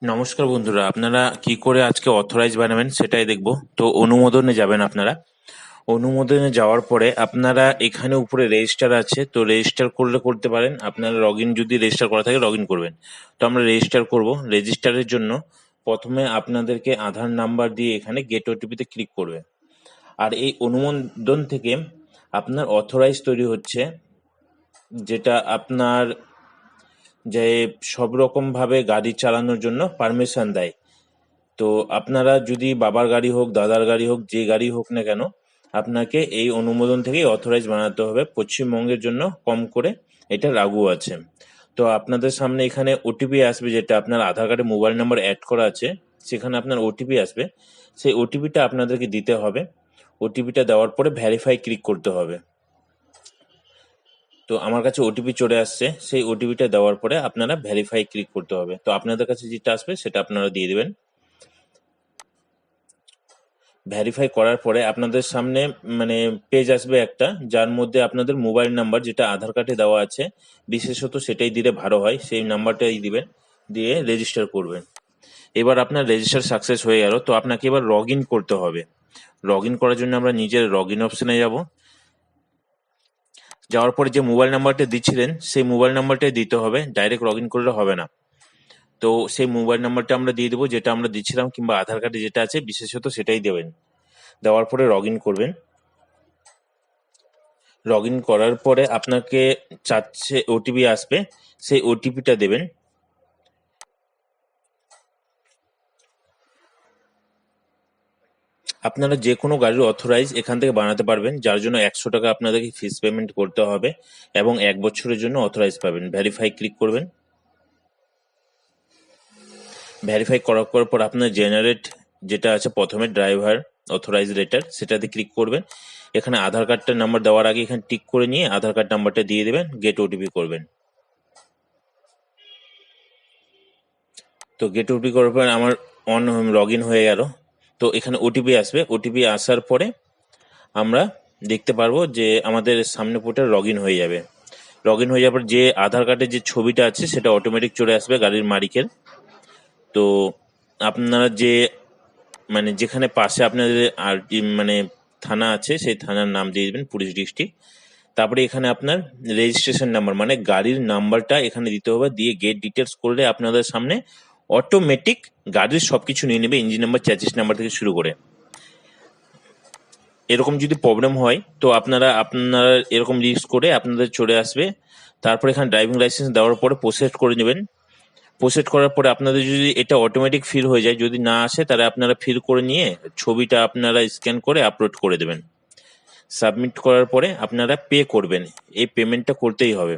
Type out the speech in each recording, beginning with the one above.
নমস্কার বন্ধুরা, আপনারা কি করে আজকে অথরাইজ বানাবেন সেটাই দেখব। তো অনুমোদনে যাবেন আপনারা। অনুমোদনে যাওয়ার পরে আপনারা এখানে উপরে রেজিস্টার আছে, তো রেজিস্টার করলে করতে পারেন। আপনারা লগ ইন যদি রেজিস্টার করা থাকে লগ ইন করবেন। তো আমরা রেজিস্টার করব। রেজিস্টারের জন্য প্রথমে আপনাদেরকে আধার নাম্বার দিয়ে এখানে গেট ওটিপিতে ক্লিক করবে। আর এই অনুমোদন থেকে আপনার অথরাইজ তৈরি হচ্ছে, যেটা আপনার যে সব রকম ভাবে গাড়ি চালানোর জন্য পারমিশন দেয়। তো আপনারা যদি বাবার গাড়ি হোক, দাদার গাড়ি হোক, যে গাড়ি হোক না কেন, আপনাকে এই অনুমোদন থেকেই অথরাইজ বানাতে হবে। পশ্চিমবঙ্গের জন্য কম করে এটা লাগু আছে। তো আপনাদের সামনে এখানে ওটিপি আসবে, যেটা আপনার আধার কার্ডে মোবাইল নাম্বার অ্যাড করা আছে, সেখানে আপনার ওটিপি আসবে। সেই ওটিপিটা আপনাদেরকে দিতে হবে। ওটিপিটা দেওয়ার পরে ভেরিফাই ক্লিক করতে হবে। তো আমার কাছে ওটিপি চলে আসছে, সেই ওটিপিটা দেওয়ার পরে আপনারা ভেরিফাই ক্লিক করতে হবে। তো আপনাদের কাছে যেটা আসবে সেটা আপনারা দিয়ে দেবেন। ভেরিফাই করার পরে আপনাদের সামনে পেজ আসবে একটা, যার মধ্যে আপনাদের মোবাইল নাম্বার যেটা আধার কার্ডে দেওয়া আছে, বিশেষত সেটাই দিলে ভালো হয়। সেই নাম্বারটাই দিবেন, দিয়ে রেজিস্টার করবেন। এবার আপনার রেজিস্টার সাকসেস হয়ে গেল। তো আপনাকে এবার লগ ইন করতে হবে। লগ ইন করার জন্য আমরা নিজের লগ ইন অপশনে যাব। যাওয়ার পরে যে মোবাইল নাম্বারটা দিচ্ছিলেন সেই মোবাইল নাম্বারটাই দিতে হবে, ডাইরেক্ট লগ ইন করলে হবে না। তো সেই মোবাইল নাম্বারটা আমরা দিয়ে দেবো, যেটা আমরা দিচ্ছিলাম, কিংবা আধার কার্ডে যেটা আছে বিশেষত সেটাই দেবেন। দেওয়ার পরে লগ ইন করবেন। লগ ইন করার পরে আপনাকে চাচ্ছে ওটিপি আসবে, সেই ওটিপিটা দেবেন। আপনারা যে কোনো গাড়ির অথরাইজ এখান থেকে বানাতে পারবেন, যার জন্য 100 টাকা আপনাদেরকে ফিস পেমেন্ট করতে হবে এবং 1 বছরের জন্য অথরাইজ পাবেন। ভেরিফাই ক্লিক করবেন। ভেরিফাই করার পর আপনার জেনারেট যেটা আছে প্রথমে ড্রাইভার অথরাইজ লেটার, সেটাতে ক্লিক করবেন। এখানে আধার কার্ডটার নাম্বার দেওয়ার আগে এখানে টিক করে নিয়ে আধার কার্ড নাম্বারটা দিয়ে দেবেন, গেট ওটিপি করবেন। তো গেট ওটিপি করার পর আমার লগ ইন হয়ে গেল। তো এখানে ওটিপি আসবে। ওটিপি আসার পরে আমরা দেখতে পারবো যে আমাদের সামনে পোর্টাল লগ ইন হয়ে যাবে। লগ ইন হয়ে যাওয়ার পর যে আধার কার্ডের যে ছবিটা আছে সেটা অটোমেটিক চলে আসবে গাড়ির মালিকের। তো আপনারা যে যেখানে পাশে আপনাদের আর থানা আছে, সেই থানার নাম দিয়ে দেবেন, পুলিশ ডিস্ট্রিক্ট। তারপরে এখানে আপনার রেজিস্ট্রেশন নাম্বার গাড়ির নাম্বারটা এখানে দিতে হবে। দিয়ে গেট ডিটেলস করলে আপনাদের সামনে অটোমেটিক গাড়ির সবকিছু নিয়ে নেবে, ইঞ্জিন নাম্বার, চ্যাসিস নাম্বার থেকে শুরু করে। এরকম যদি প্রবলেম হয় তো আপনারা এরকম লিস্ট করে আপনাদের চলে আসবে। তারপরে এখানে ড্রাইভিং লাইসেন্স দেওয়ার পরে প্রসেস করে নেবেন। প্রসেস করার পরে আপনাদের যদি এটা অটোমেটিক ফিল হয়ে যায়, যদি না আসে তাহলে আপনারা ফিল করে নিয়ে ছবিটা আপনারা স্ক্যান করে আপলোড করে দেবেন। সাবমিট করার পরে আপনারা পে করবেন। এই পেমেন্টটা করতেই হবে।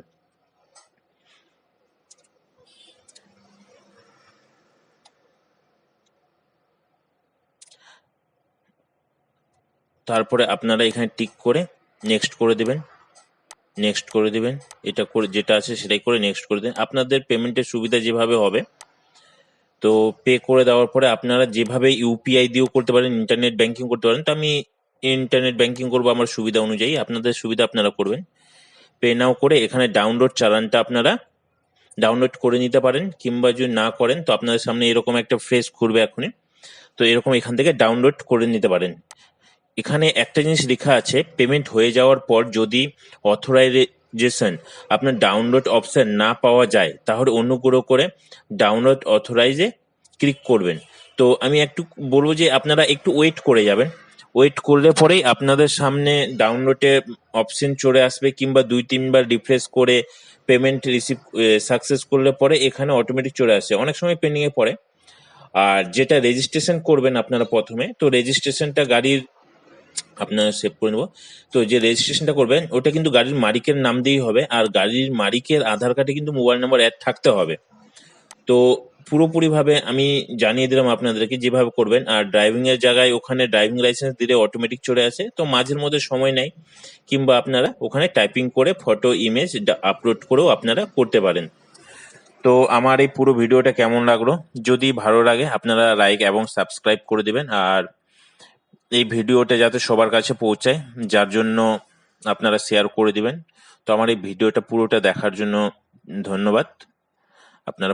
তারপরে আপনারা এখানে টিক করে নেক্সট করে দেবেন। নেক্সট করে দেবেন, এটা করে যেটা আছে সেটাই করে নেক্সট করে দেন। আপনাদের পেমেন্টের সুবিধা যেভাবে হবে। তো পে করে দেওয়ার পরে আপনারা যেভাবে ইউপিআই দিয়েও করতে পারেন, ইন্টারনেট ব্যাংকিং করতে পারেন। তো আমি ইন্টারনেট ব্যাংকিং করবো আমার সুবিধা অনুযায়ী, আপনাদের সুবিধা আপনারা করবেন। পে নাও করে এখানে ডাউনলোড চালানটা আপনারা ডাউনলোড করে নিতে পারেন, কিংবা যদি না করেন তো আপনাদের সামনে এরকম একটা ফেস ঘুরবে এখনই। তো এরকম এখান থেকে ডাউনলোড করে নিতে পারেন। এখানে একটা জিনিস লেখা আছে, পেমেন্ট হয়ে যাওয়ার পর যদি অথরাইজেশন আপনার ডাউনলোড অপশন না পাওয়া যায় তাহলে অনুগ্রহ করে ডাউনলোড অথরাইজে ক্লিক করবেন। তো আমি একটু বলবো যে আপনারা একটু ওয়েট করে যাবেন। ওয়েট করলে পরেই আপনাদের সামনে ডাউনলোডে অপশন চলে আসবে, কিংবা 2-3 বার রিফ্রেশ করে পেমেন্ট রিসিভ সাকসেস করলে পরে এখানে অটোমেটিক চলে আসে। অনেক সময় পেন্ডিংয়ে পড়ে। আর যেটা রেজিস্ট্রেশন করবেন আপনারা প্রথমে, তো রেজিস্ট্রেশনটা গাড়ির আপনারা সেভ করে নেব। তো যে রেজিস্ট্রেশনটা করবেন ওটা কিন্তু গাড়ির মালিকের নাম দিয়েই হবে, আর গাড়ির মালিকের আধার কার্ডে কিন্তু মোবাইল নাম্বার অ্যাড থাকতে হবে। তো পুরোপুরিভাবে আমি জানিয়ে দিলাম আপনাদেরকে যেভাবে করবেন। আর ড্রাইভিং এর জায়গায় ওখানে ড্রাইভিং লাইসেন্স দিলে অটোমেটিক চলে আসে। তো মাঝের মধ্যে সময় নেই, কিংবা আপনারা ওখানে টাইপিং করে ফটো ইমেজ আপলোড করেও আপনারা করতে পারেন। তো আমার এই পুরো ভিডিওটা কেমন লাগলো, যদি ভালো লাগে আপনারা লাইক এবং সাবস্ক্রাইব করে দেবেন। আর এই ভিডিওটা যাতে সবার কাছে পৌঁছায়, যার জন্য আপনারা শেয়ার করে দিবেন। তো আমার এই ভিডিওটা পুরোটা দেখার জন্য ধন্যবাদ। আপনারা